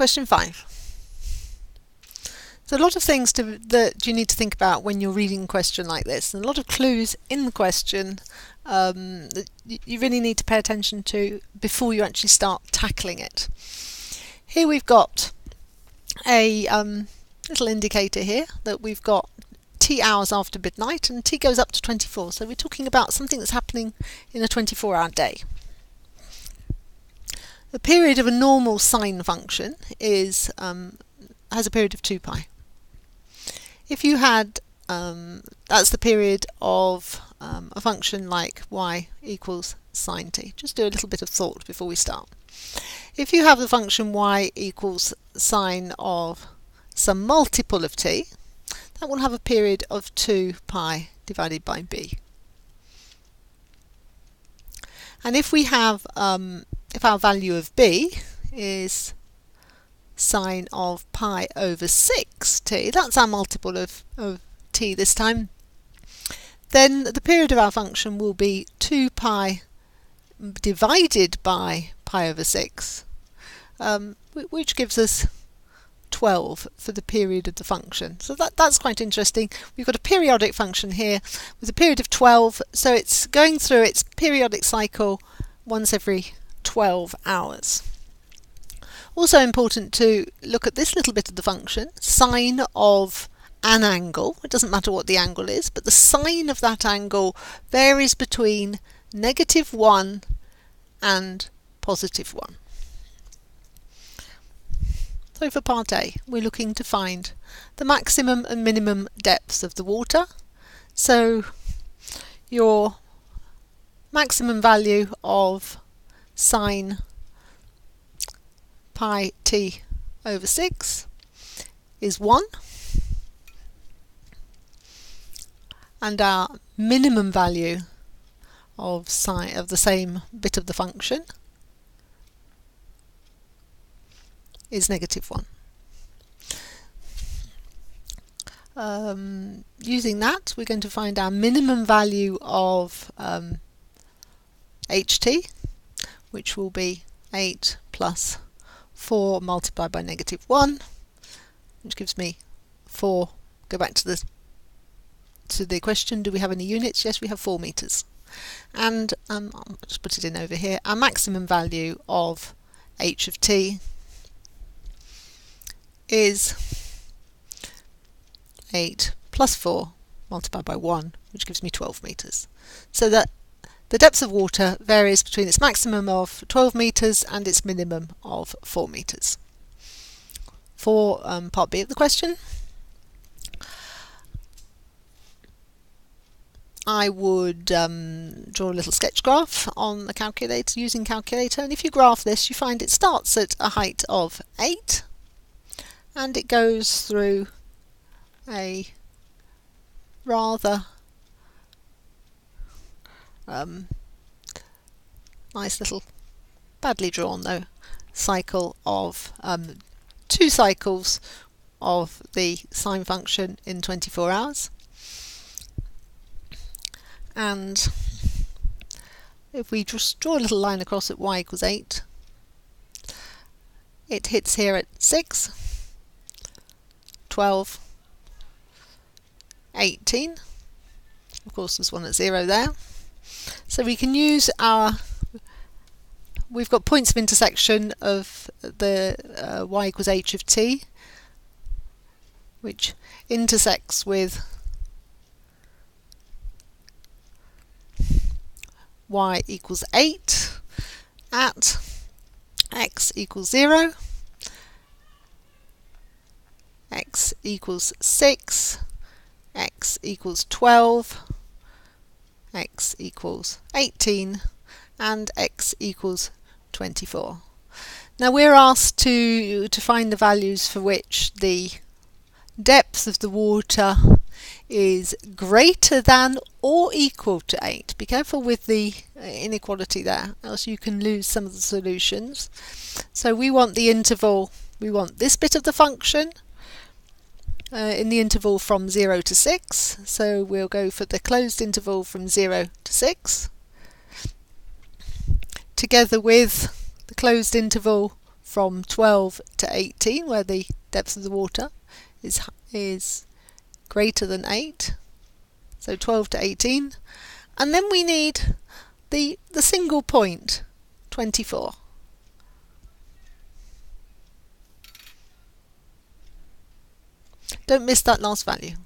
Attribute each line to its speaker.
Speaker 1: question 5. So a lot of things that you need to think about when you're reading a question like this, and a lot of clues in the question that you really need to pay attention to before you actually start tackling it. Here we've got a little indicator here that we've got T hours after midnight, and T goes up to 24, so we're talking about something that's happening in a 24-hour day. The period of a normal sine function is has a period of 2 pi. If you had, that's the period of a function like y equals sine t. Just do a little bit of thought before we start. If you have the function y equals sine of some multiple of t, that will have a period of 2 pi divided by b. And if we have, if our value of b is sine of pi over 6t, that's our multiple of t this time, then the period of our function will be 2 pi divided by pi over 6, which gives us 12 for the period of the function. So that's quite interesting. We've got a periodic function here with a period of 12, so it's going through its periodic cycle once every 12 hours. Also important to look at this little bit of the function, sine of an angle. It doesn't matter what the angle is, but the sine of that angle varies between -1 and +1. So for part A, we're looking to find the maximum and minimum depths of the water. So your maximum value of sine pi t over 6 is 1, and our minimum value of sine of the same bit of the function is -1. Using that, we're going to find our minimum value of ht, which will be 8 plus 4 multiplied by -1, which gives me 4. Go back to the question, do we have any units? Yes, we have 4 meters. And I'll just put it in over here. Our maximum value of h of t is 8 plus 4 multiplied by 1, which gives me 12 meters. So that the depth of water varies between its maximum of 12 meters and its minimum of 4 meters. For part B of the question, I would draw a little sketch graph on the calculator, using calculator, and if you graph this, you find it starts at a height of 8 and it goes through a rather nice little, badly drawn though, cycle of 2 cycles of the sine function in 24 hours. And if we just draw a little line across at y equals 8, it hits here at 6, 12, 18. Of course there's one at 0 there. So we can use we've got points of intersection of the y equals h of t, which intersects with y equals 8 at x equals 0, x equals 6, x equals 12, x equals 18, and x equals 24. Now we're asked to find the values for which the depth of the water is greater than or equal to 8. Be careful with the inequality there, else you can lose some of the solutions. So we want the interval, we want this bit of the function in the interval from 0 to 6, so we'll go for the closed interval from 0 to 6, together with the closed interval from 12 to 18, where the depth of the water is greater than 8. So 12 to 18. And then we need the single point, 24. Don't miss that last value.